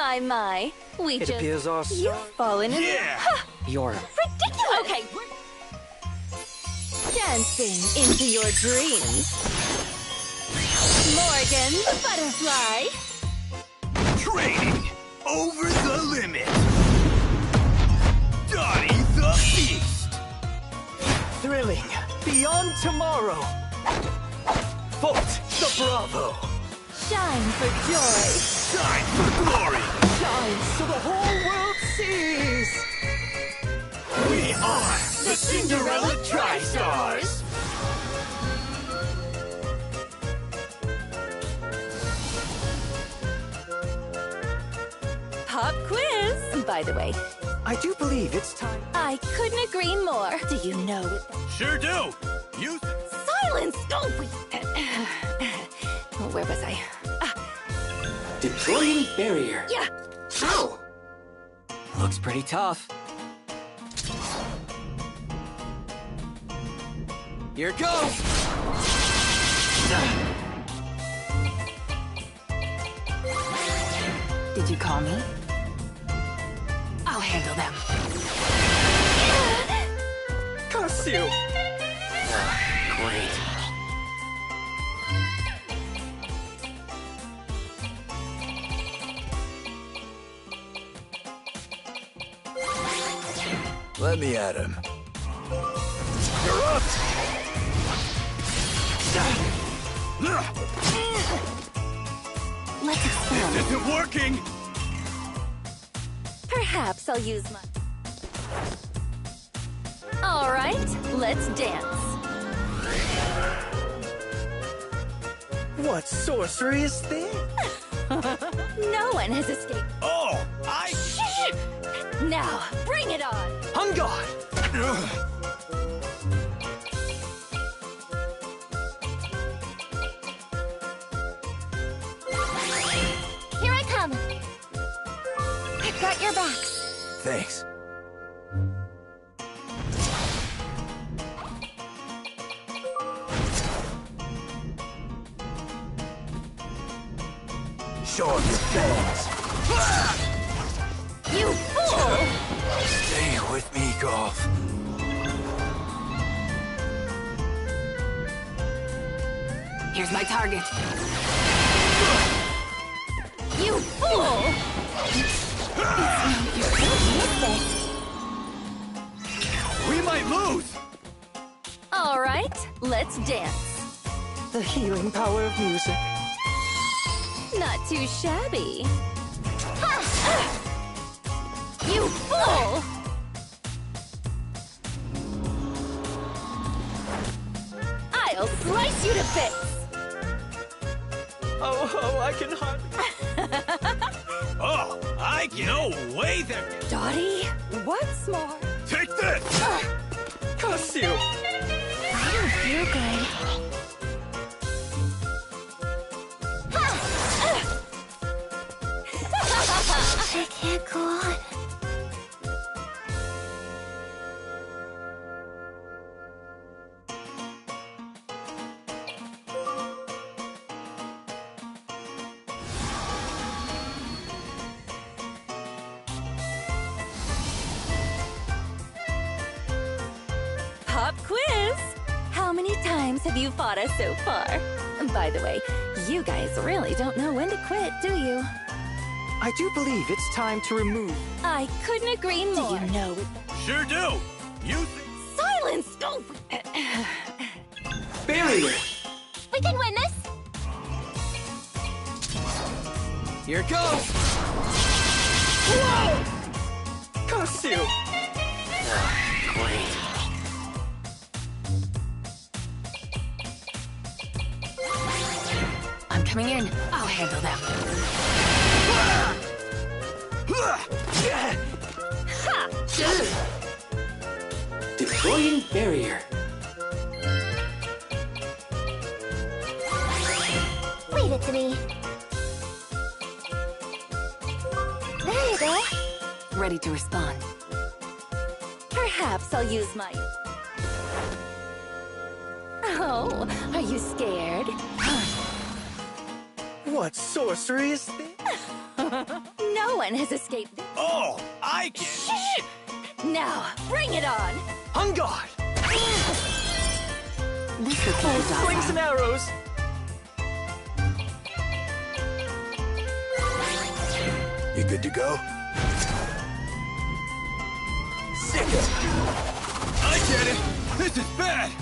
My. It appears our star... You've fallen in... Yeah! Huh, You're... ridiculous! Okay. Dancing into your dreams. Morgan, the butterfly. Training over the limit. Dottie the Beast. thrilling, beyond tomorrow. Vote the Bravo. Shine for joy. Shine for glory. Shine so the whole world sees. We are the Cinderella Tri-Stars. Pop quiz! By the way, I do believe it's time. I couldn't agree more. Do you know what Sure do. You... Silence! Oh, wait. Where was I? Deploying barrier. Yeah! How? Looks pretty tough. Here goes! Did you call me? I'll handle them. Curse you! Great. Let me at him. You're up! Let's experiment. This isn't working! Perhaps I'll use my... All right, let's dance. What sorcery is this? No one has escaped. Oh, Now, bring it on. On guard! Here I come. I've got your back. Thanks. Show off your fangs. You fool! Stay with me, Golf. Here's my target. You fool! We might lose! All right, let's dance. The healing power of music. Not too shabby. You fool! I'll slice you to bits! Oh, I can hardly... Oh, I can... No way there... Dottie, what's more? Take this! Curse you! I don't feel good. I can't go on. Pop quiz! How many times have you fought us so far? By the way, you guys really don't know when to quit, do you? I do believe it's time to remove... I couldn't agree more. Do you know? Sure do! You... Silence! Oh. Barrier! We can win this! Here goes! Whoa! Curse you! Great. I'm coming in. I'll handle them. Ha! Deploying barrier. Leave it to me. There you go. Ready to respond. Perhaps I'll use my... Oh, are you scared? What sorcery is this? No one has escaped this. Oh, I get it. Now, bring it on! On guard! This will keep us off. Slings and arrows! You good to go? Sick it! I get it! This is bad!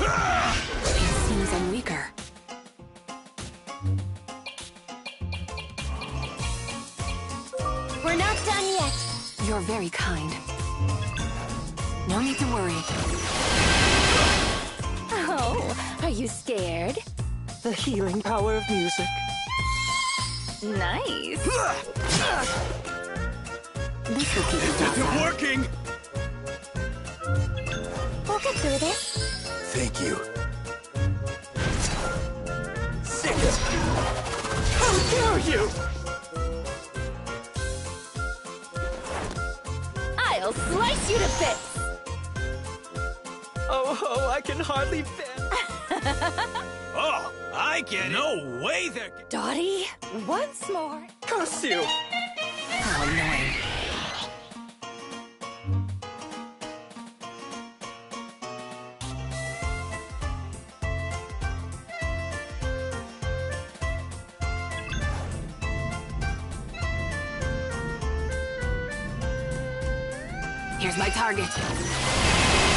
It seems I'm weaker. We're not done yet. You're very kind. No need to worry. Oh, are you scared? The healing power of music. Nice. This will keep us Isn't off. working! We'll get through this. Thank you. Sick it! How dare you! I'll slice you to bits. Oh, I can hardly bear. Oh, I get it! No way they're... Dottie, once more. Curse you! How annoying. Here's my target. It's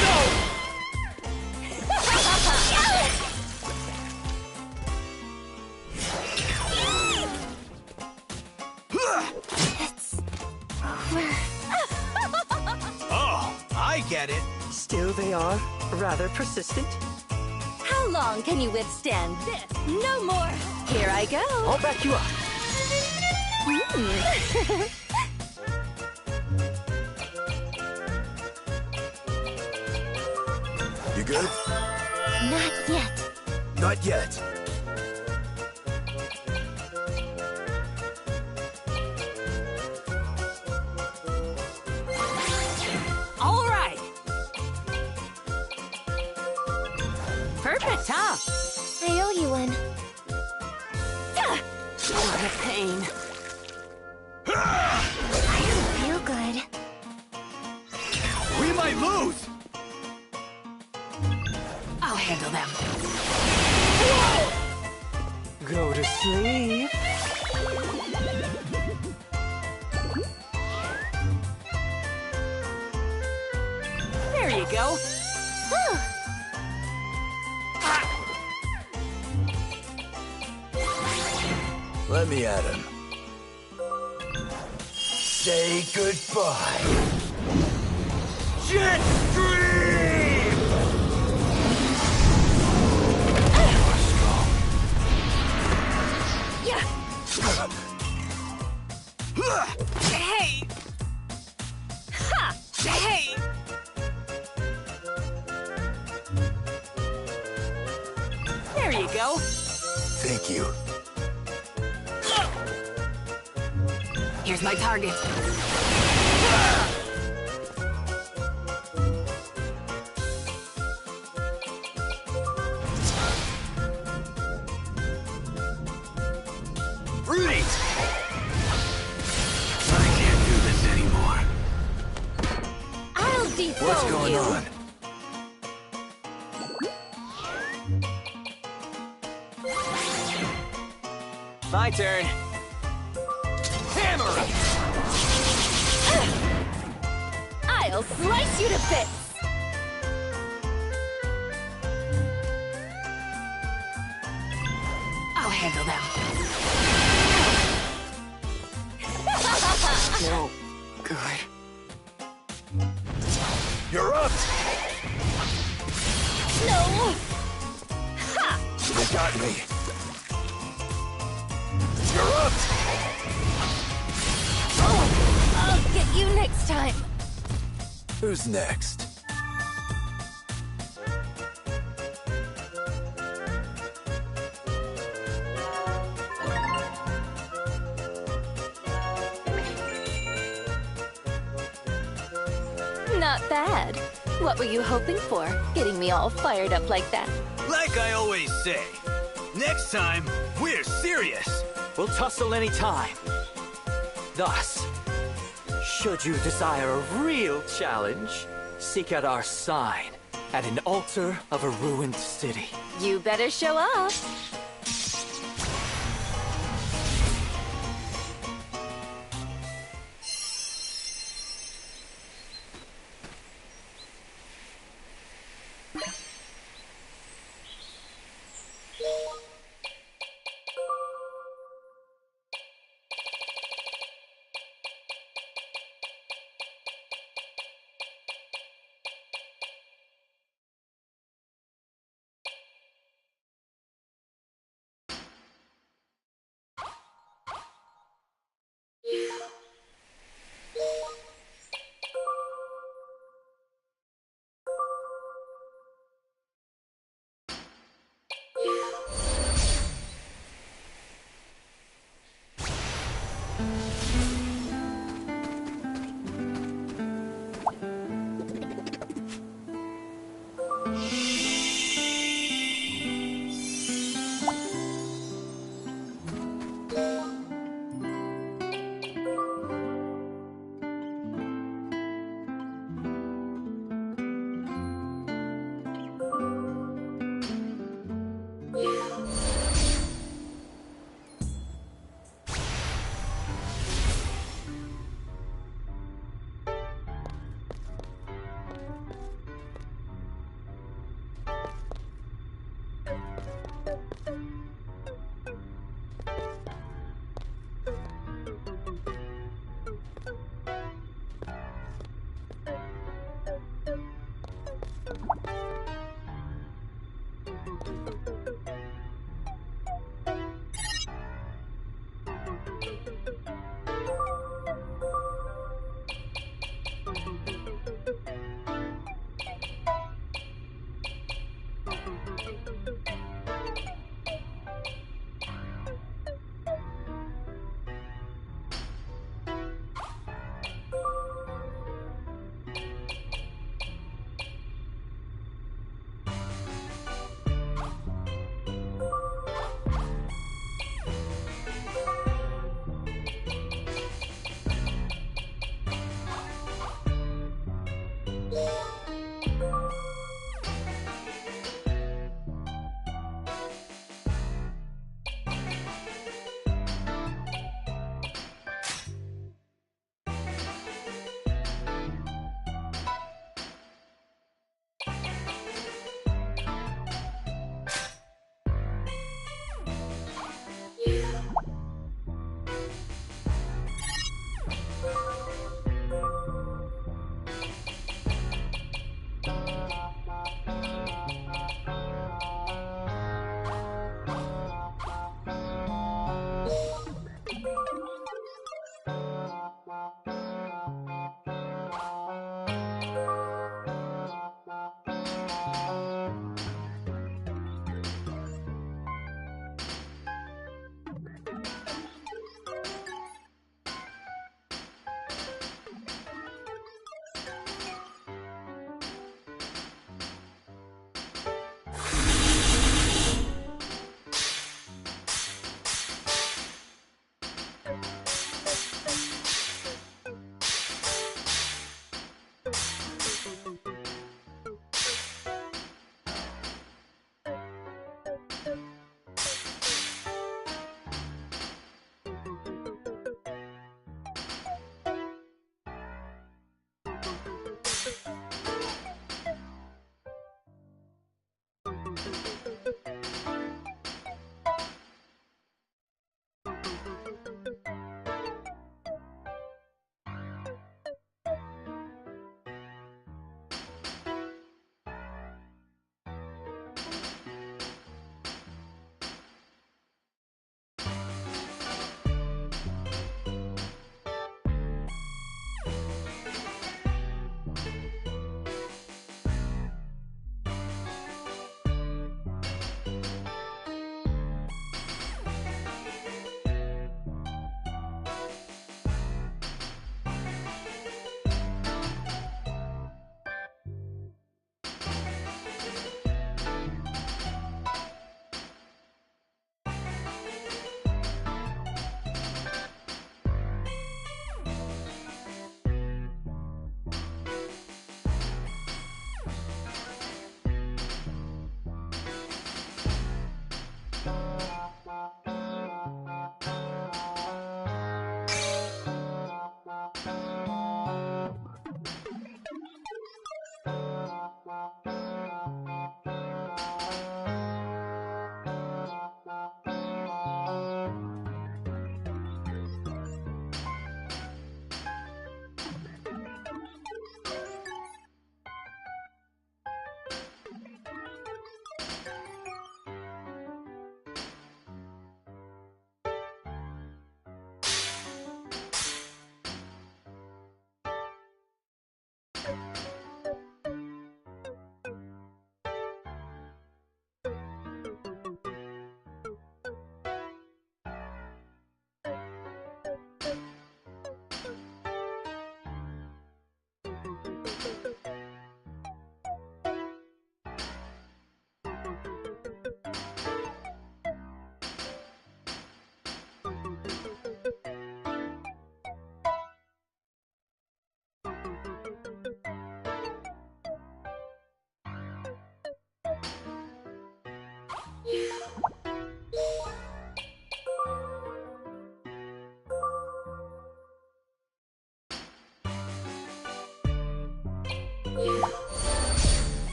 over. Oh, I get it! Still they are rather persistent. How long can you withstand this? No more. Here I go. I'll back you up. You good? Not yet. Not yet. All right. Perfect, huh? I owe you one. What a pain. I don't feel good. We might lose! I'll handle them. Go to sleep. There you go. Let me at him. Say goodbye. Jet Stream! Yeah. Hey. Ha. Hey. There you go. Thank you. Here's my target. Freeze! I can't do this anymore. I'll defone What's going you. on? My turn. Hammer! I'll slice you to bits. I'll handle them. No. Good. You're up! No. Ha. They got me. You're up! I'll get you next time. Who's next? Not bad. What were you hoping for, getting me all fired up like that? Like I always say, Next time, we're serious. We'll tussle any time. Thus, should you desire a real challenge, seek out our sign at an altar of a ruined city. You better show up.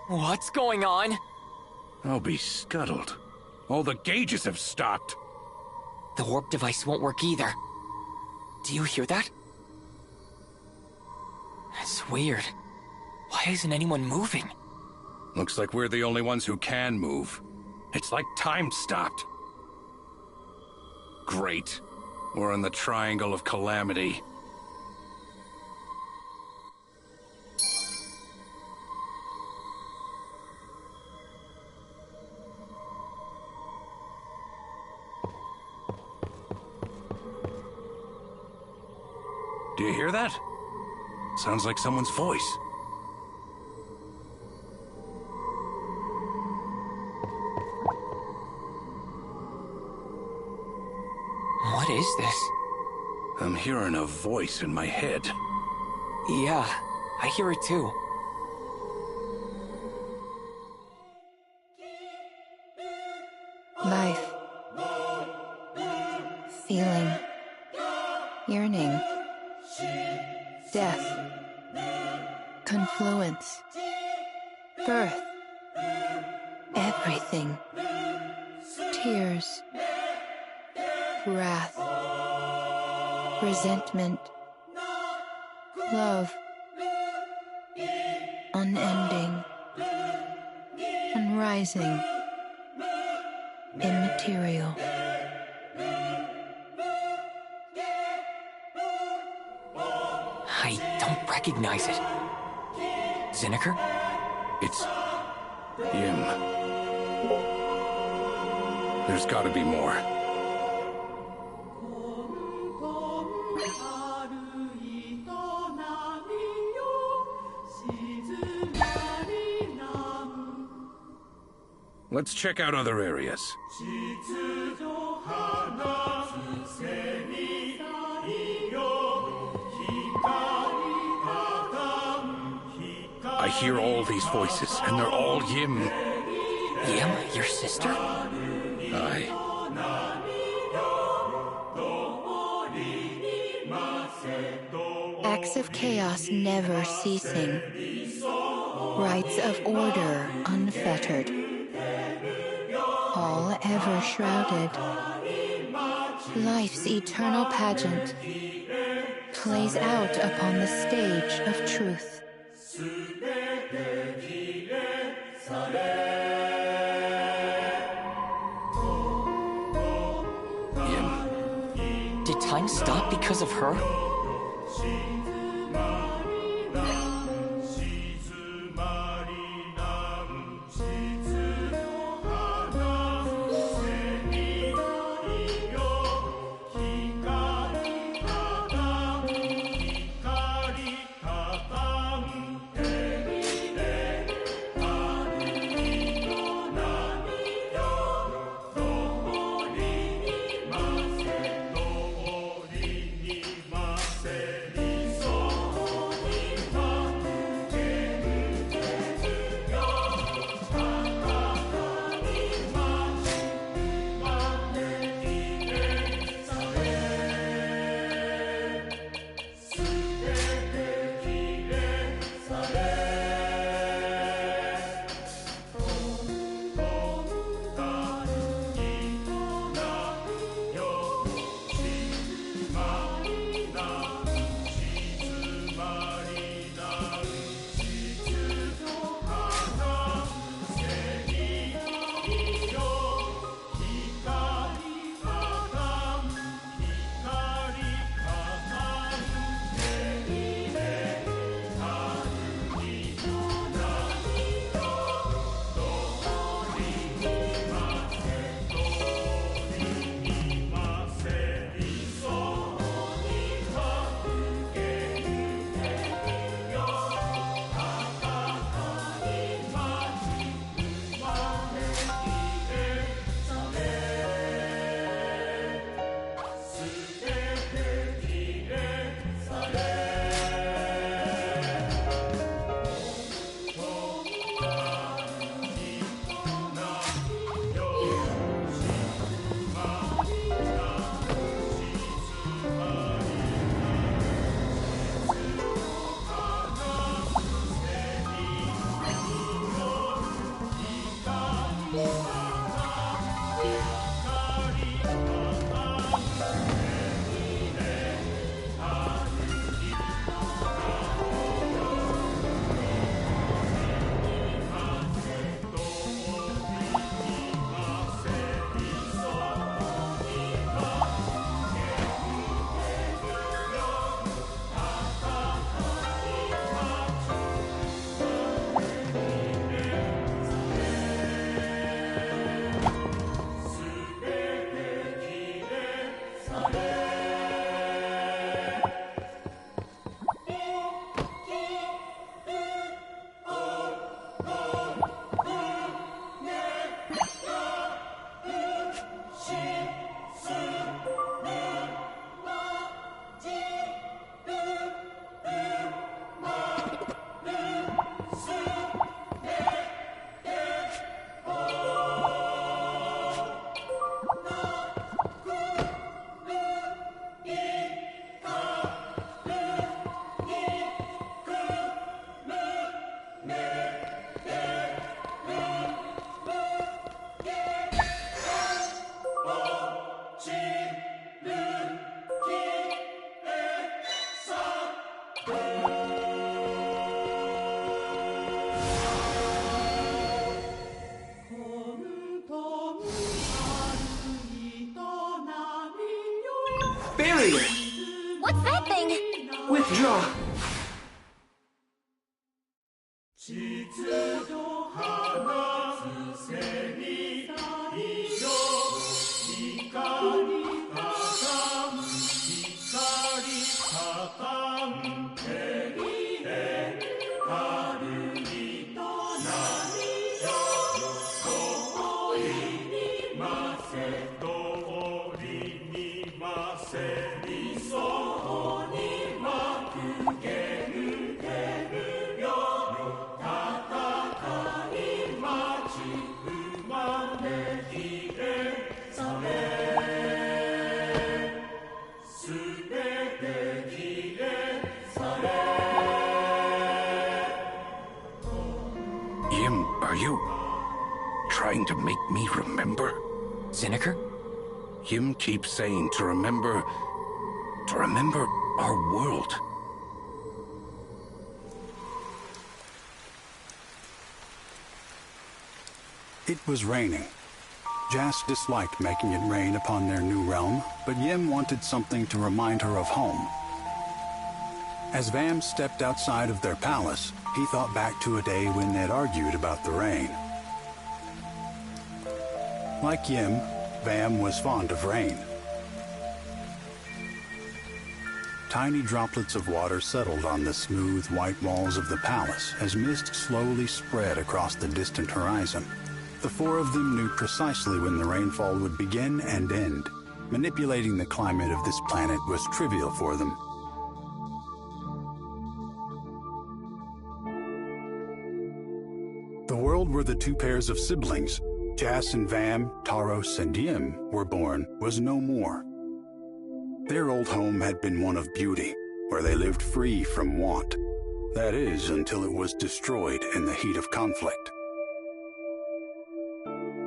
What's going on? I'll be scuttled. All the gauges have stopped. The warp device won't work either. Do you hear that? It's weird. Why isn't anyone moving? Looks like we're the only ones who can move. It's like time stopped. Great. We're in the Triangle of Calamity. Do you hear that? Sounds like someone's voice. What is this? I'm hearing a voice in my head. Yeah, I hear it too. Life. Feeling. Yearning. Death. Confluence. Birth. Everything. Tears. Wrath. Resentment. Love. Unending. Unrising. Immaterial. I don't recognize it. Zinniker? It's him. There's gotta be more. Let's check out other areas. I hear all these voices, and they're all Yim. Yim, your sister? Aye. Acts of chaos never ceasing. Rites of order unfettered. All ever shrouded. Life's eternal pageant plays out upon the stage of truth. Yim. Did time stop because of her? Barrier! What's that thing? Withdraw! Yim, are you trying to make me remember? Zineker? Yim keeps saying to remember our world. It was raining. Jas disliked making it rain upon their new realm, but Yim wanted something to remind her of home. As Vam stepped outside of their palace, he thought back to a day when they'd argued about the rain. Like Yim, Vam was fond of rain. Tiny droplets of water settled on the smooth white walls of the palace as mist slowly spread across the distant horizon. The four of them knew precisely when the rainfall would begin and end. Manipulating the climate of this planet was trivial for them. The world where the two pairs of siblings, Jas and Vam, Taros and Yim, were born was no more. Their old home had been one of beauty, where they lived free from want. That is, until it was destroyed in the heat of conflict.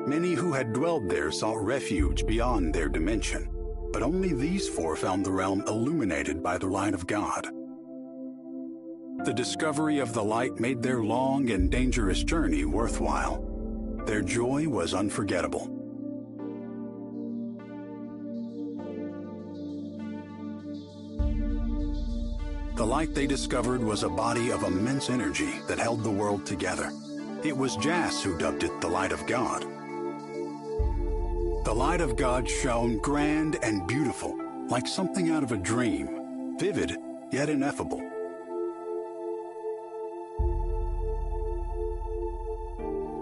Many who had dwelled there sought refuge beyond their dimension, but only these four found the realm illuminated by the light of God. The discovery of the light made their long and dangerous journey worthwhile. Their joy was unforgettable. The light they discovered was a body of immense energy that held the world together. It was Jas who dubbed it the Light of God. The Light of God shone grand and beautiful, like something out of a dream, vivid yet ineffable.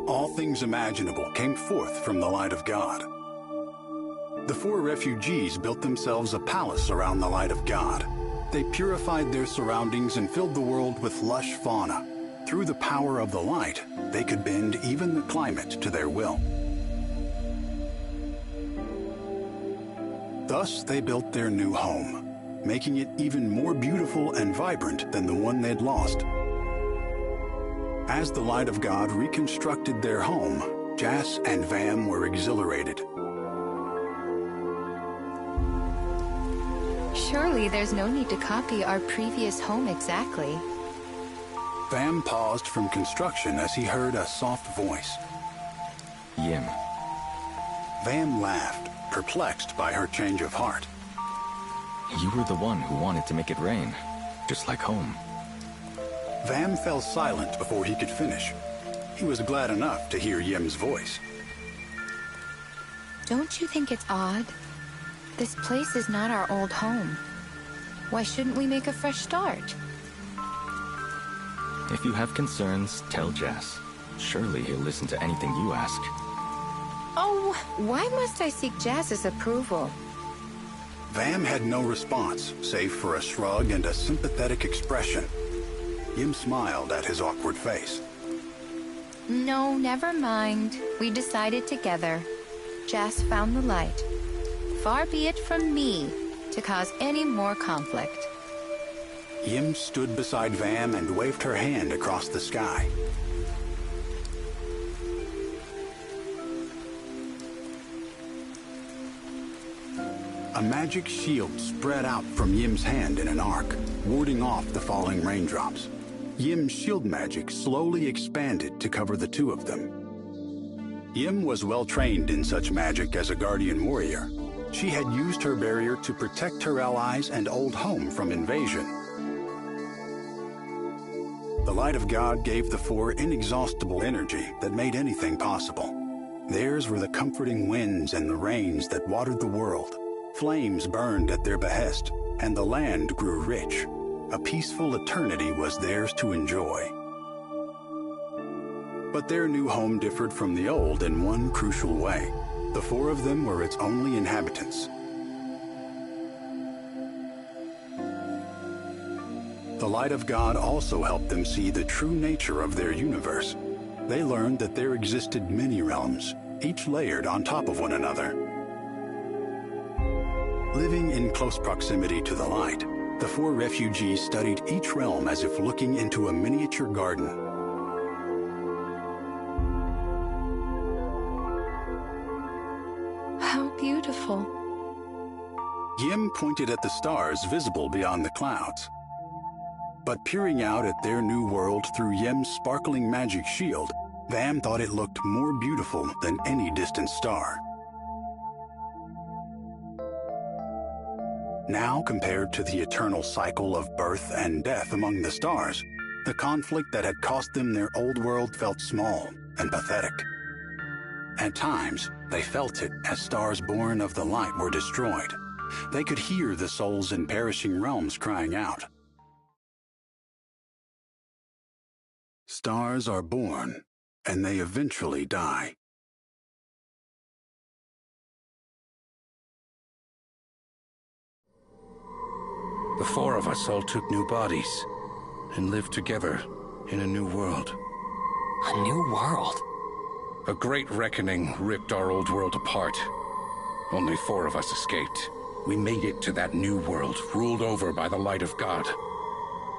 All things imaginable came forth from the Light of God. The four refugees built themselves a palace around the Light of God. They purified their surroundings and filled the world with lush fauna. Through the power of the light, they could bend even the climate to their will. Thus, they built their new home, making it even more beautiful and vibrant than the one they'd lost. As the Light of God reconstructed their home, Jas and Vam were exhilarated. Surely there's no need to copy our previous home exactly. Vam paused from construction as he heard a soft voice. Yim. Vam laughed, perplexed by her change of heart. You were the one who wanted to make it rain, just like home. Vam fell silent before he could finish. He was glad enough to hear Yim's voice. Don't you think it's odd? This place is not our old home. Why shouldn't we make a fresh start? If you have concerns, tell Jas. Surely he'll listen to anything you ask. Oh, why must I seek Jas's approval? Vam had no response, save for a shrug and a sympathetic expression. Yim smiled at his awkward face. No, never mind. We decided together. Jas found the light. Far be it from me to cause any more conflict. Yim stood beside Vam and waved her hand across the sky. A magic shield spread out from Yim's hand in an arc, warding off the falling raindrops. Yim's shield magic slowly expanded to cover the two of them. Yim was well trained in such magic as a guardian warrior. She had used her barrier to protect her allies and old home from invasion. The Light of God gave the four inexhaustible energy that made anything possible. Theirs were the comforting winds and the rains that watered the world. Flames burned at their behest, and the land grew rich. A peaceful eternity was theirs to enjoy. But their new home differed from the old in one crucial way. The four of them were its only inhabitants. The Light of God also helped them see the true nature of their universe. They learned that there existed many realms, each layered on top of one another. Living in close proximity to the light, the four refugees studied each realm as if looking into a miniature garden. How beautiful. Yim pointed at the stars visible beyond the clouds. But peering out at their new world through Yim's sparkling magic shield, Vam thought it looked more beautiful than any distant star. Now, compared to the eternal cycle of birth and death among the stars, the conflict that had cost them their old world felt small and pathetic. At times, they felt it as stars born of the light were destroyed. They could hear the souls in perishing realms crying out. Stars are born, and they eventually die. The four of us all took new bodies and lived together in a new world. A new world? A great reckoning ripped our old world apart. Only four of us escaped. We made it to that new world, ruled over by the Light of God.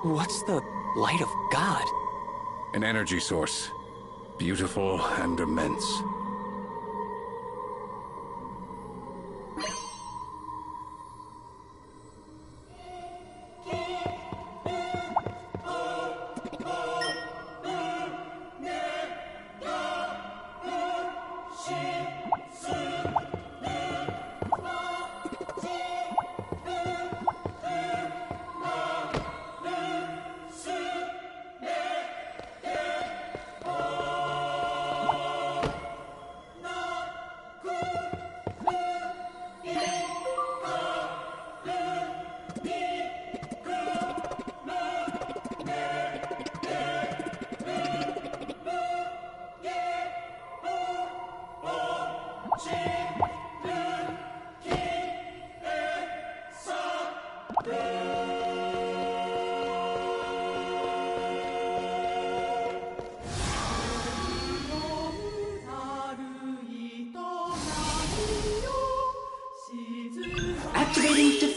What's the Light of God? An energy source, beautiful and immense.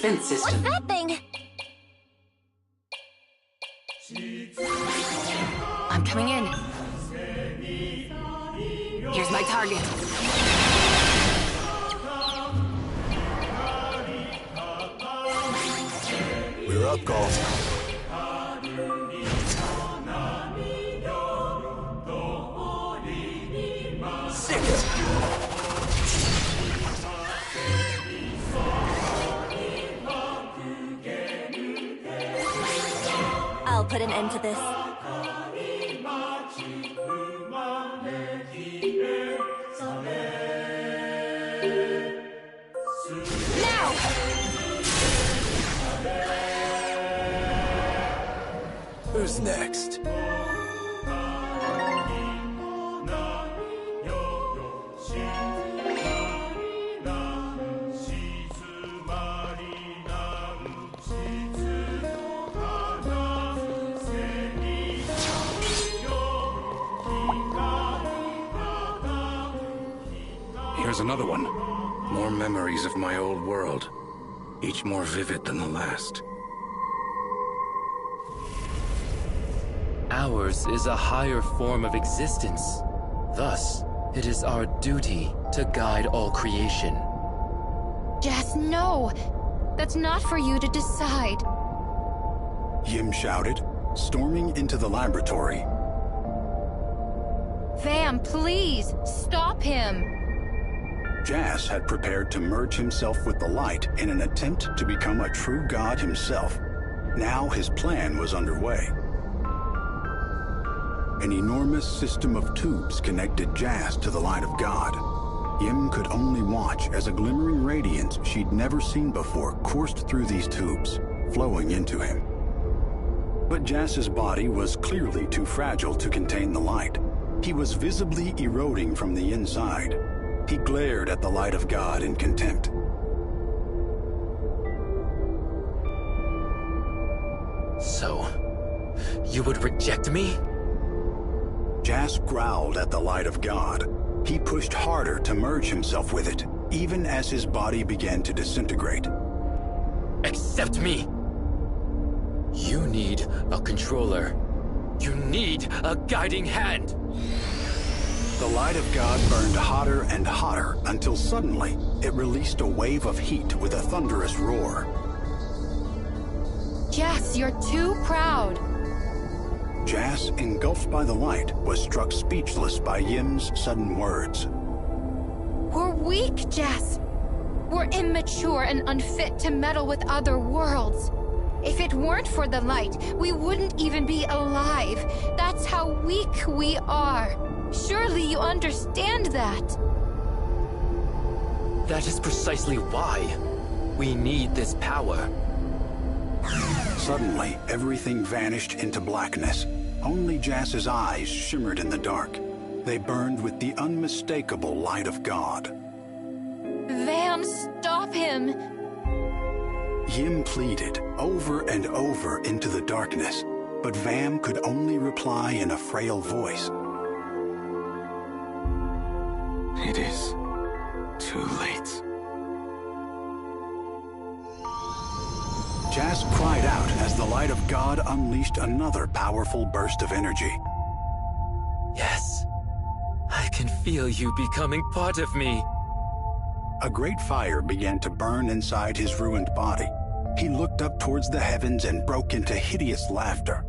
defense system. What's that thing? I'm coming in. Here's my target. We're up, Call. I'll put an end to this. Now! Who's next? Here's another one. More memories of my old world. Each more vivid than the last. Ours is a higher form of existence. Thus, it is our duty to guide all creation. Jess, no! That's not for you to decide. Yim shouted, storming into the laboratory. Vam, please, stop him! Jas had prepared to merge himself with the light in an attempt to become a true god himself. Now his plan was underway. An enormous system of tubes connected Jas to the light of God. Yim could only watch as a glimmering radiance she'd never seen before coursed through these tubes, flowing into him. But Jas's body was clearly too fragile to contain the light. He was visibly eroding from the inside. He glared at the light of God in contempt. So, you would reject me? Jas growled at the light of God. He pushed harder to merge himself with it, even as his body began to disintegrate. Accept me! You need a controller. You need a guiding hand! The light of God burned hotter and hotter until suddenly it released a wave of heat with a thunderous roar. Jess, you're too proud. Jas, engulfed by the light, was struck speechless by Yim's sudden words. We're weak, Jess. We're immature and unfit to meddle with other worlds. If it weren't for the light, we wouldn't even be alive. That's how weak we are. Surely you understand that. That is precisely why we need this power. Suddenly, everything vanished into blackness. Only Jas's eyes shimmered in the dark. They burned with the unmistakable light of God. Vam, stop him! Yim pleaded over and over into the darkness, but Vam could only reply in a frail voice. It is too late. Jas cried out as the light of God unleashed another powerful burst of energy. Yes, I can feel you becoming part of me. A great fire began to burn inside his ruined body. He looked up towards the heavens and broke into hideous laughter.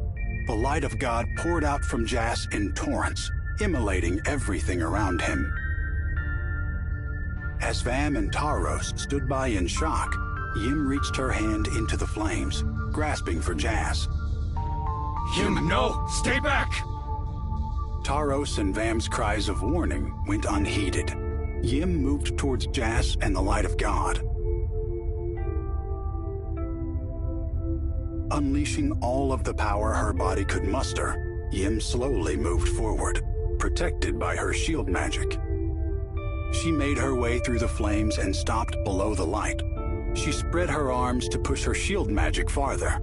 The light of God poured out from Jas in torrents, immolating everything around him. As Vam and Taros stood by in shock, Yim reached her hand into the flames, grasping for Jas. Yim, no! Stay back! Taros and Vam's cries of warning went unheeded. Yim moved towards Jas and the light of God. Unleashing all of the power her body could muster, Yim slowly moved forward, protected by her shield magic. She made her way through the flames and stopped below the light. She spread her arms to push her shield magic farther.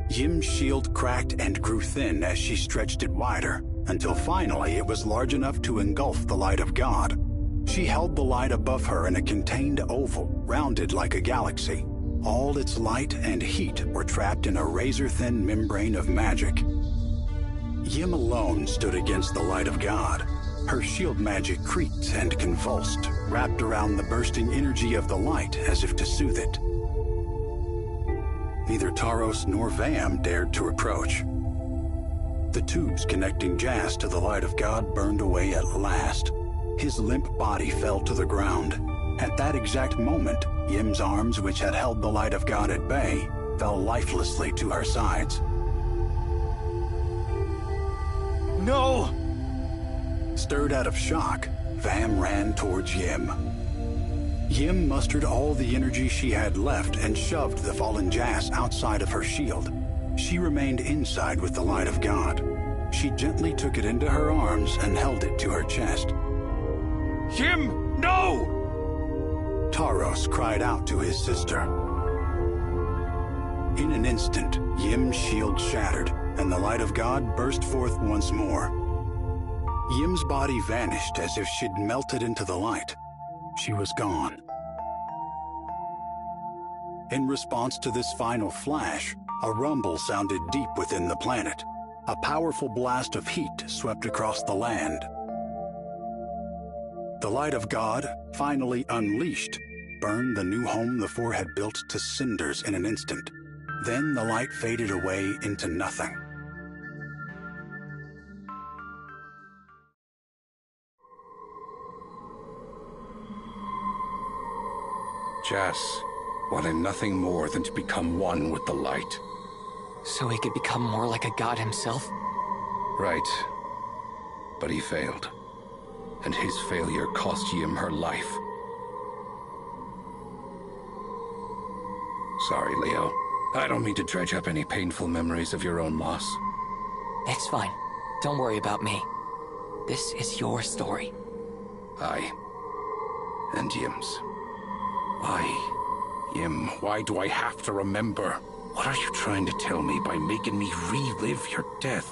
Yim's shield cracked and grew thin as she stretched it wider, until finally it was large enough to engulf the light of God. She She held the light above her in a contained oval, rounded like a galaxy. All its light and heat were trapped in a razor-thin membrane of magic. Yim alone stood against the light of God. Her shield magic creaked and convulsed, wrapped around the bursting energy of the light as if to soothe it. Neither Taros nor Vam dared to approach. The tubes connecting Jas to the light of God burned away at last. His limp body fell to the ground. At that exact moment, Yim's arms, which had held the light of God at bay, fell lifelessly to her sides. No! Stirred out of shock, Vam ran towards Yim. Yim mustered all the energy she had left and shoved the fallen Jas outside of her shield. She remained inside with the light of God. She gently took it into her arms and held it to her chest. Yim, no! Taros cried out to his sister. In an instant, Yim's shield shattered, and the light of God burst forth once more. Yim's body vanished as if she'd melted into the light. She was gone. In response to this final flash, a rumble sounded deep within the planet. A powerful blast of heat swept across the land. The light of God, finally unleashed, burned the new home the four had built to cinders in an instant. Then the light faded away into nothing. Jas wanted nothing more than to become one with the light. So he could become more like a god himself? Right. But he failed. And his failure cost Yim her life. Sorry, Leo. I don't mean to dredge up any painful memories of your own loss. It's fine. Don't worry about me. This is your story. Aye. And Yim's. Why? Yim, why do I have to remember? What are you trying to tell me by making me relive your death?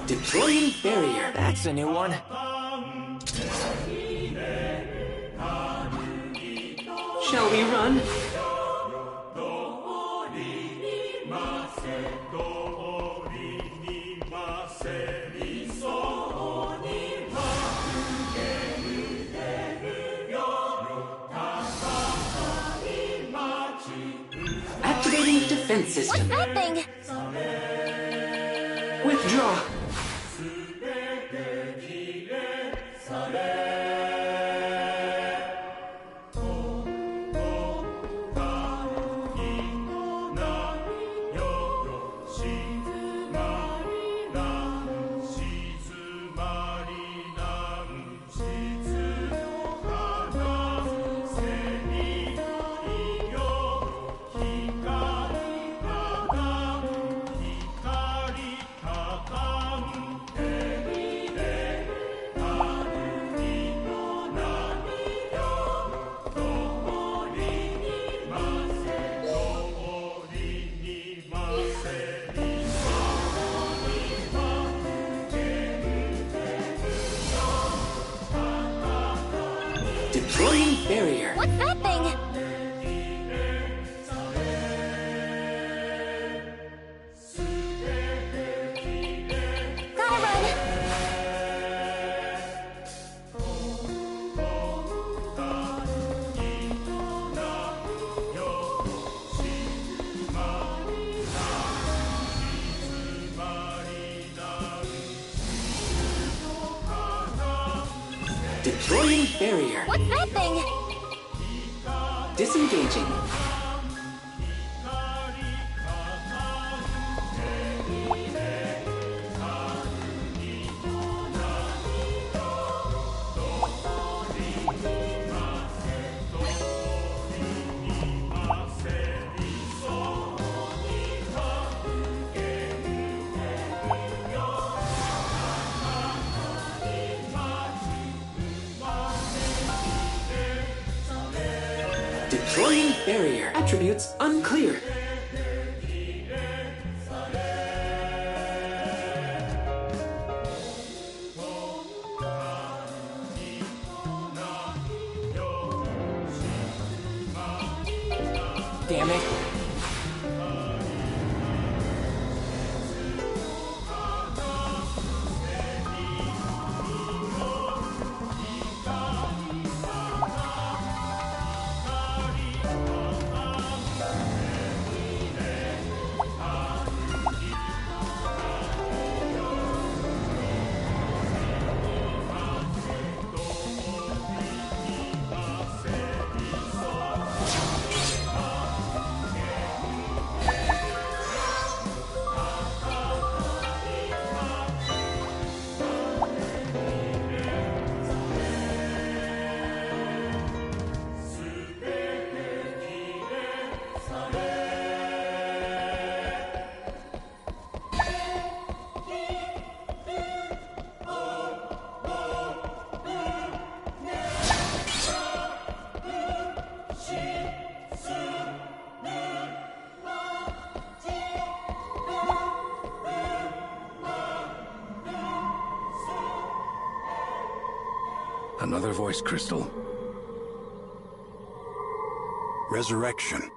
Deploying barrier. That's a new one. Shall we run? Activating defense system. What's that thing? Withdraw. Destroying barrier. What's that thing? Gotta run. Destroying barrier. What's that thing? Disengaging. Destroying barrier. Attributes unclear. Damn it. Another voice crystal. Resurrection,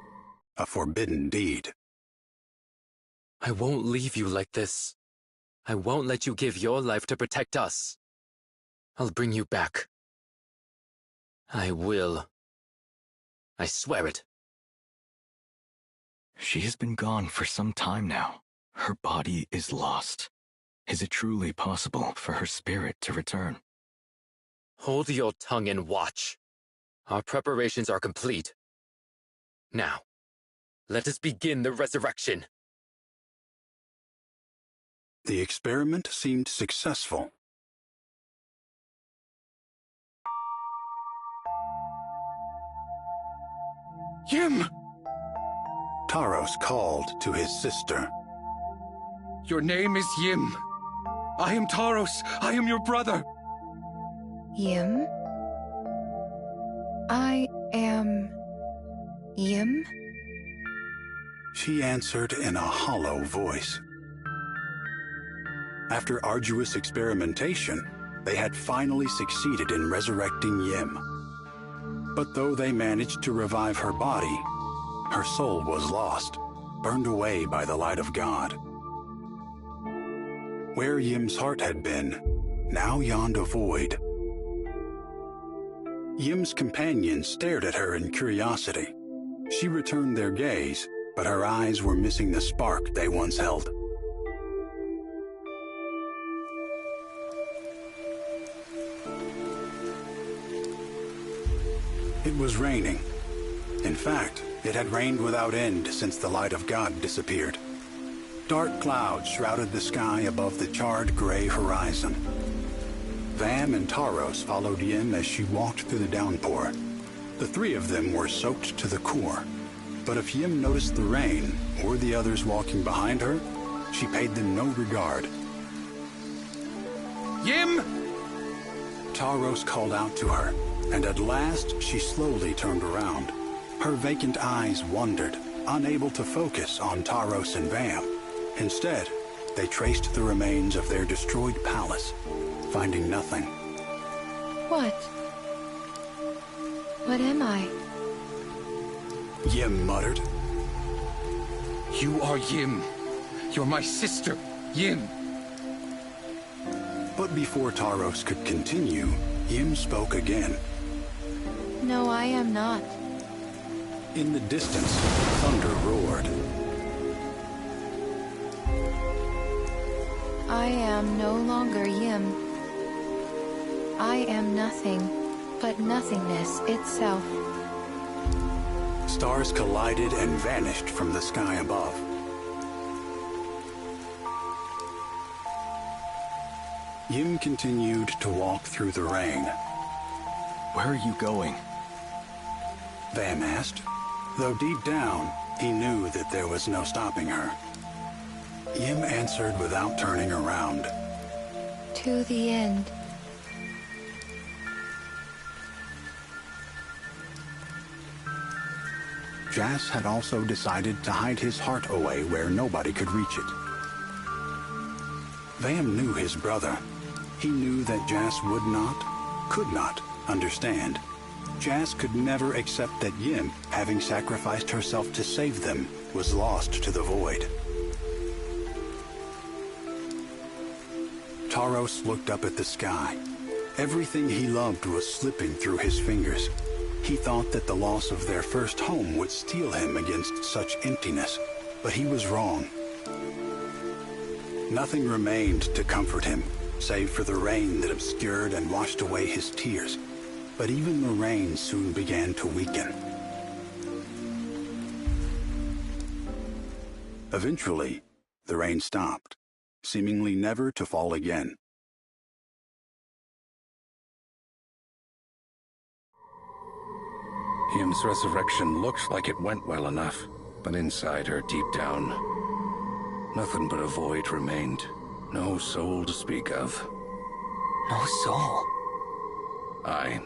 a forbidden deed. I won't leave you like this. I won't let you give your life to protect us. I'll bring you back. I will. I swear it. She has been gone for some time now. Her body is lost. Is it truly possible for her spirit to return? Hold your tongue and watch. Our preparations are complete. Now, let us begin the resurrection. The experiment seemed successful. Yim! Taros called to his sister. Your name is Yim. I am Taros. I am your brother. Yim? I am... Yim? She answered in a hollow voice. After arduous experimentation, they had finally succeeded in resurrecting Yim. But though they managed to revive her body, her soul was lost, burned away by the light of God. Where Yim's heart had been, now yawned a void. Yim's companions stared at her in curiosity. She returned their gaze, but her eyes were missing the spark they once held. It was raining. In fact, it had rained without end since the light of God disappeared. Dark clouds shrouded the sky above the charred gray horizon. Vam and Taros followed Yim as she walked through the downpour. The three of them were soaked to the core. But if Yim noticed the rain, or the others walking behind her, she paid them no regard. Yim! Taros called out to her, and at last she slowly turned around. Her vacant eyes wandered, unable to focus on Taros and Vam. Instead, they traced the remains of their destroyed palace, finding nothing. What? What am I? Yim muttered. You are Yim. You're my sister, Yim. But before Taros could continue, Yim spoke again. No, I am not. In the distance, thunder roared. I am no longer Yim. I am nothing, but nothingness itself. Stars collided and vanished from the sky above. Yim continued to walk through the rain. Where are you going? Vam asked, though deep down, he knew that there was no stopping her. Yim answered without turning around. To the end. Jas had also decided to hide his heart away where nobody could reach it. Vam knew his brother. He knew that Jas would not, could not, understand. Jas could never accept that Yim, having sacrificed herself to save them, was lost to the void. Taros looked up at the sky. Everything he loved was slipping through his fingers. He thought that the loss of their first home would steel him against such emptiness, but he was wrong. Nothing remained to comfort him, save for the rain that obscured and washed away his tears. But even the rain soon began to weaken. Eventually, the rain stopped, seemingly never to fall again. Yim's resurrection looked like it went well enough, but inside her, deep down, nothing but a void remained. No soul to speak of. No soul. Aye.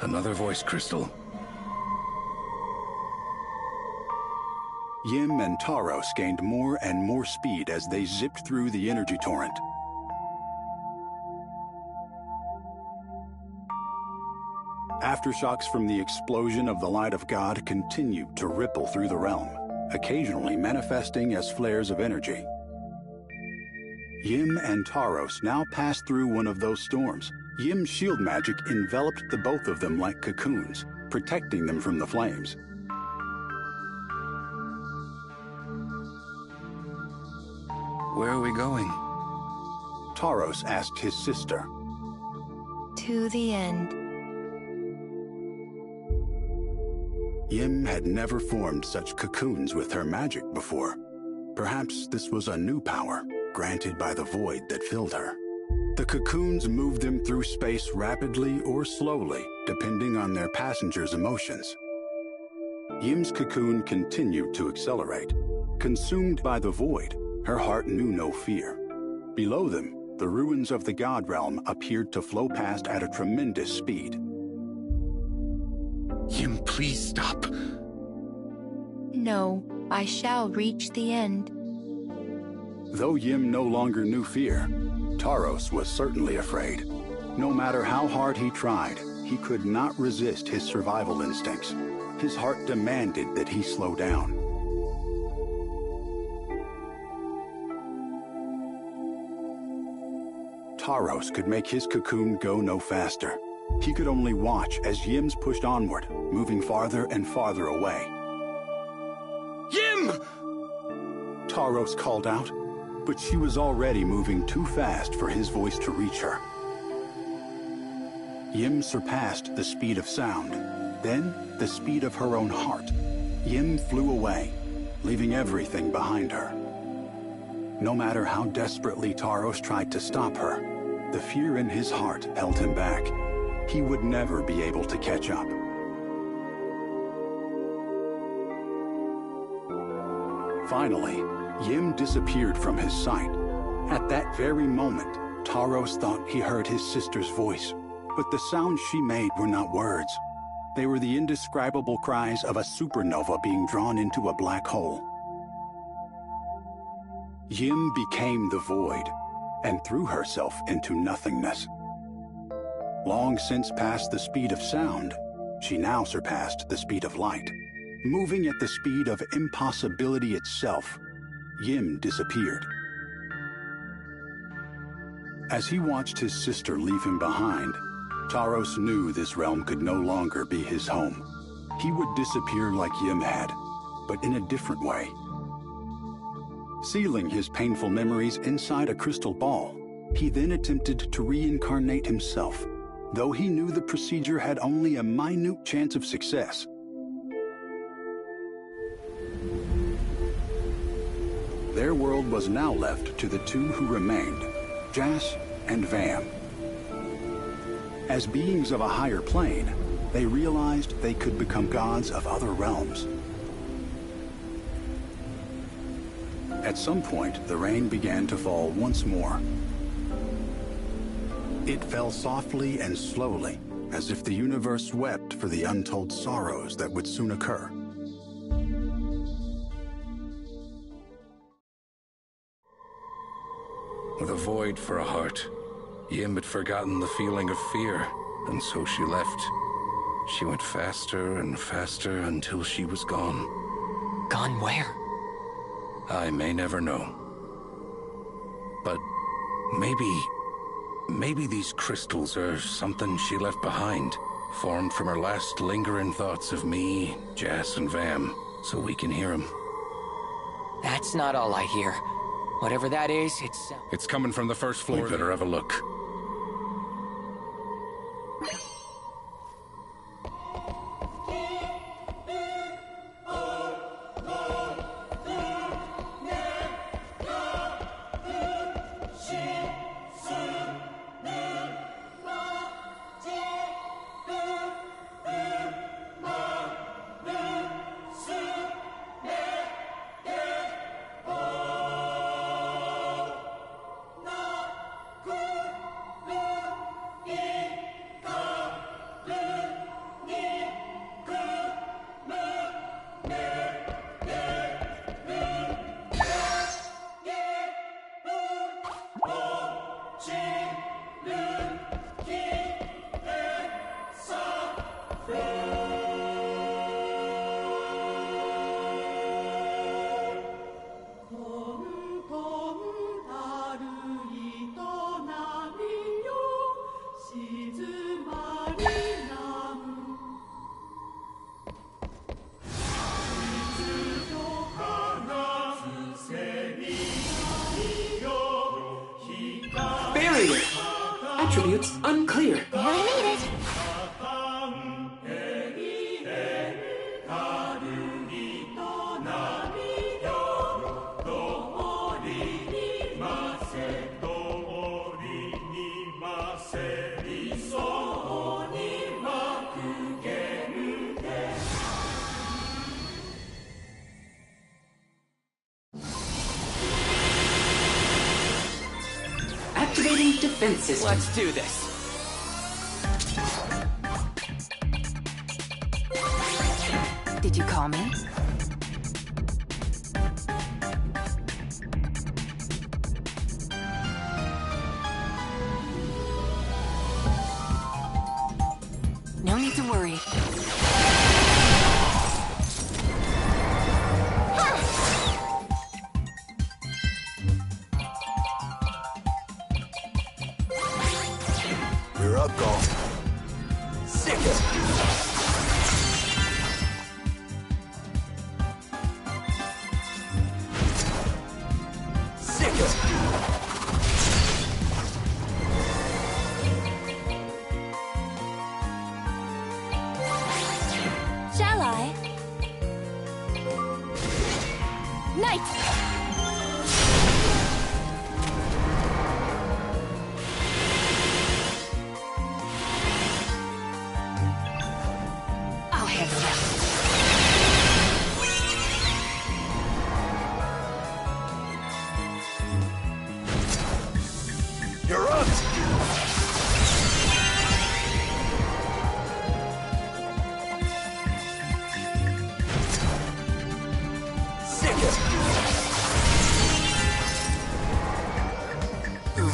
Another voice crystal. Yim and Taros gained more and more speed as they zipped through the energy torrent. Aftershocks from the explosion of the light of God continued to ripple through the realm, occasionally manifesting as flares of energy. Yim and Taros now passed through one of those storms. Yim's shield magic enveloped the both of them like cocoons, protecting them from the flames. Where are we going? Taros asked his sister. To the end. Yim had never formed such cocoons with her magic before. Perhaps this was a new power, granted by the void that filled her. The cocoons moved them through space rapidly or slowly, depending on their passengers' emotions. Yim's cocoon continued to accelerate. Consumed by the void, her heart knew no fear. Below them, the ruins of the God realm appeared to flow past at a tremendous speed. Yim, please stop. No, I shall reach the end. Though Yim no longer knew fear, Taros was certainly afraid. No matter how hard he tried, he could not resist his survival instincts. His heart demanded that he slow down. Taros could make his cocoon go no faster. He could only watch as Yim's pushed onward, moving farther and farther away. Yim! Taros called out, but she was already moving too fast for his voice to reach her. Yim surpassed the speed of sound, then the speed of her own heart. Yim flew away, leaving everything behind her. No matter how desperately Taros tried to stop her, the fear in his heart held him back. He would never be able to catch up. Finally, Yim disappeared from his sight. At that very moment, Taros thought he heard his sister's voice, but the sounds she made were not words. They were the indescribable cries of a supernova being drawn into a black hole. Yim became the void and threw herself into nothingness. Long since past the speed of sound, she now surpassed the speed of light. Moving at the speed of impossibility itself, Yim disappeared. As he watched his sister leave him behind, Taros knew this realm could no longer be his home. He would disappear like Yim had, but in a different way. Sealing his painful memories inside a crystal ball, he then attempted to reincarnate himself, though he knew the procedure had only a minute chance of success. Their world was now left to the two who remained, Jas and Vam. As beings of a higher plane, they realized they could become gods of other realms. At some point, the rain began to fall once more. It fell softly and slowly, as if the universe wept for the untold sorrows that would soon occur. With a void for a heart, Yim had forgotten the feeling of fear, and so she left. She went faster and faster until she was gone. Gone where? I may never know. But maybe these crystals are something she left behind, formed from her last lingering thoughts of me, Jas, and Vam, so we can hear them. That's not all I hear. Whatever that is, It's coming from the first floor. We better have a look. Attributes unclear. I need it. Activating defense system. Let's do this. Did you call me? No need to worry. You're up, golf. Sick it. Sick it. Shall I? Night!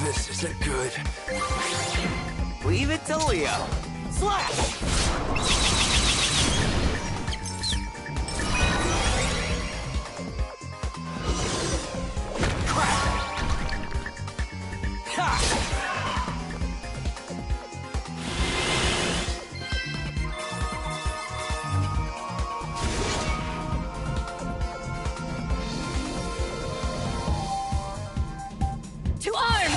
This isn't good. Leave it to Leo. Slash! To arms!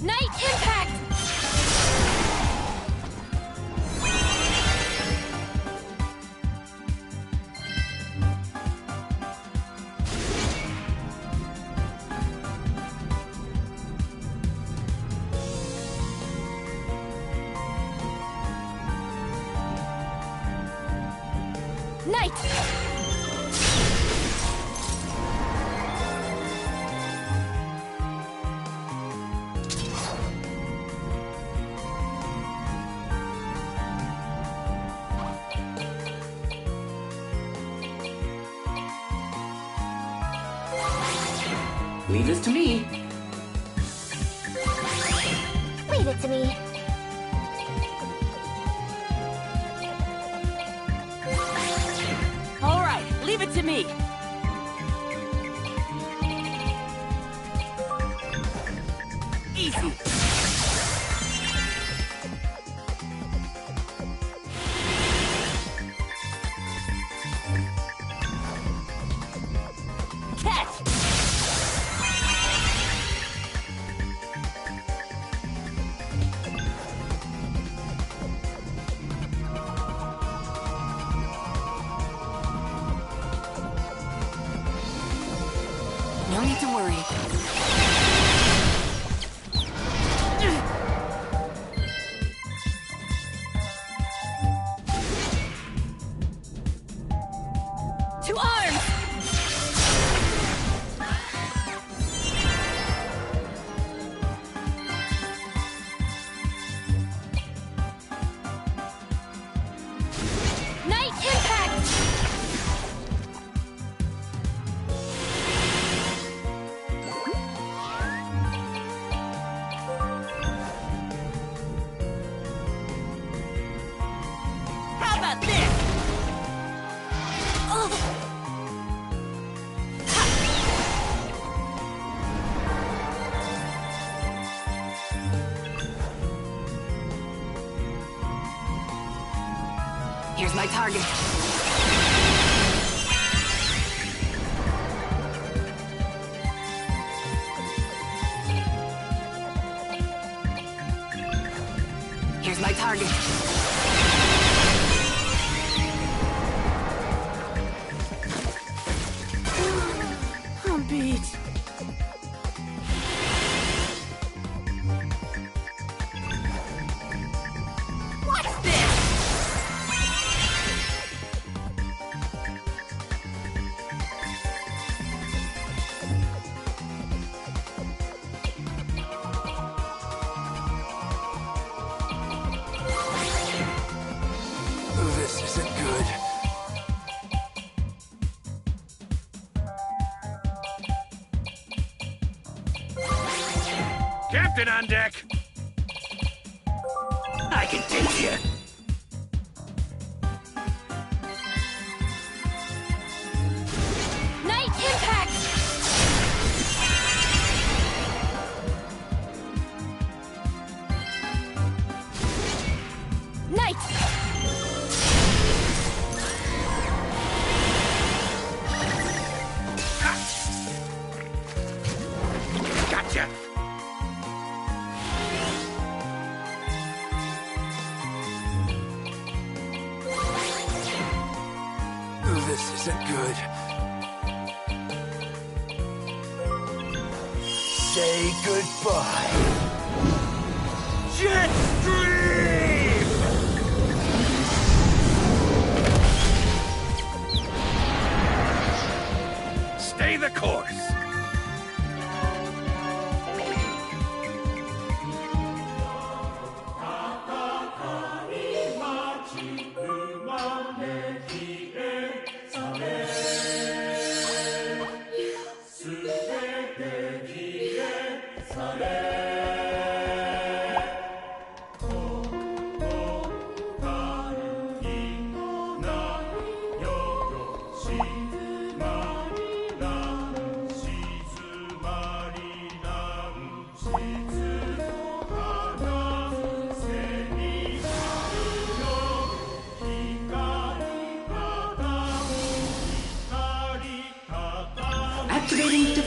Night impact! Night! Leave this to me. Leave it to me. All right, leave it to me. Easy. Catch! No need to worry. To arms! Night impact! How about this? Oh. Here's my target. Here's my target. I'm beat. What's this? This isn't good. Captain on deck! I can take you. Night impact! Night! Gotcha! This isn't good. Say goodbye. Jet Stream!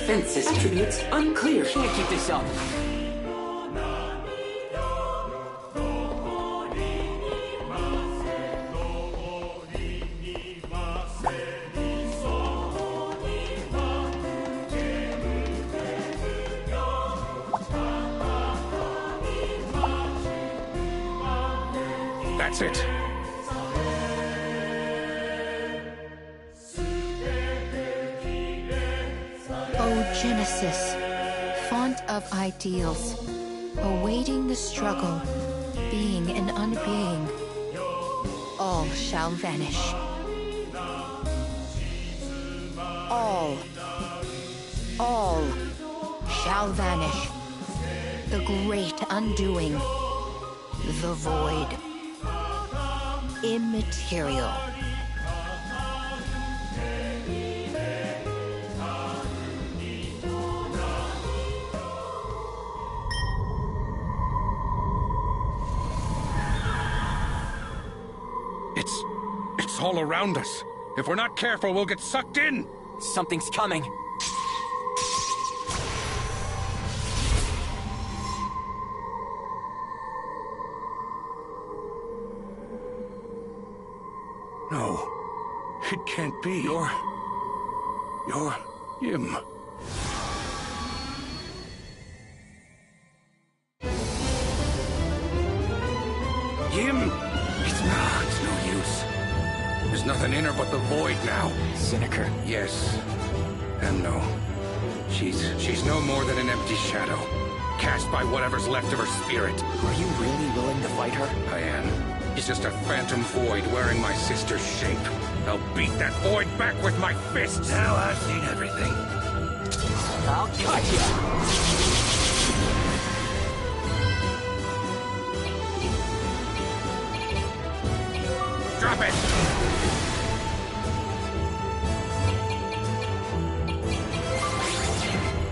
defense system. Attributes unclear. Can't keep this up. That's it. O Genesis, font of ideals, awaiting the struggle, being and unbeing, all shall vanish. All shall vanish. The great undoing, the void, immaterial. It's all around us. If we're not careful, we'll get sucked in. Something's coming. No, it can't be. You're him. Him? It's no use. There's nothing in her but the void now. Cynicer. Yes. And no. She's no more than an empty shadow, cast by whatever's left of her spirit. Are you really willing to fight her? I am. He's just a phantom void wearing my sister's shape. I'll beat that void back with my fists. Now I've seen everything. I'll cut you. Drop it!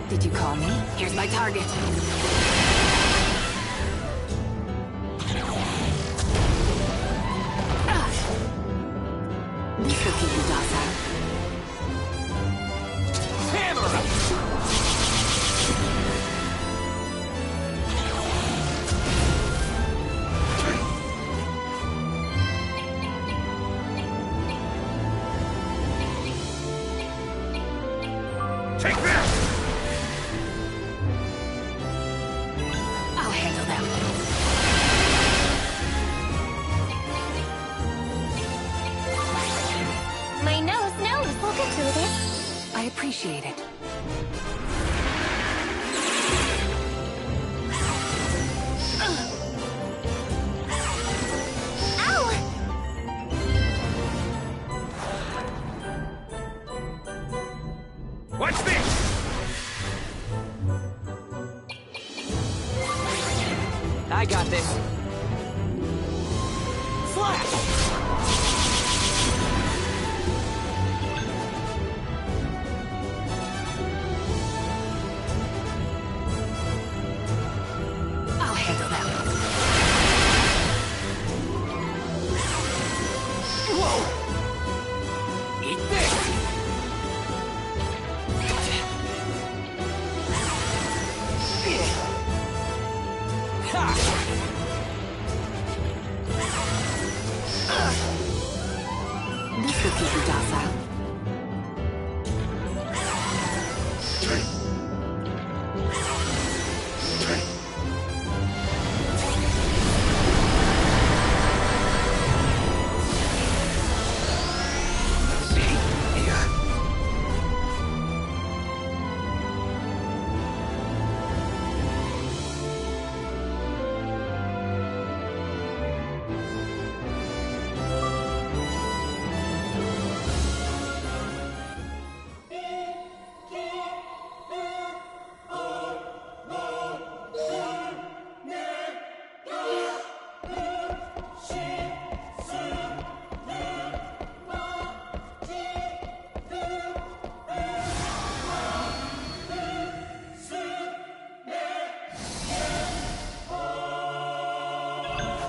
Did you call me? Here's my target. This will keep you docile. Hammer! Take that! I'll handle them. My nose knows. We'll get through this. I appreciate it. Ow! What's this? I got this. Flash! I'll handle them. Whoa! Eat this! This will keep you docile.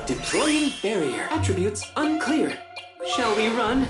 Deploying barrier. Attributes unclear. Shall we run?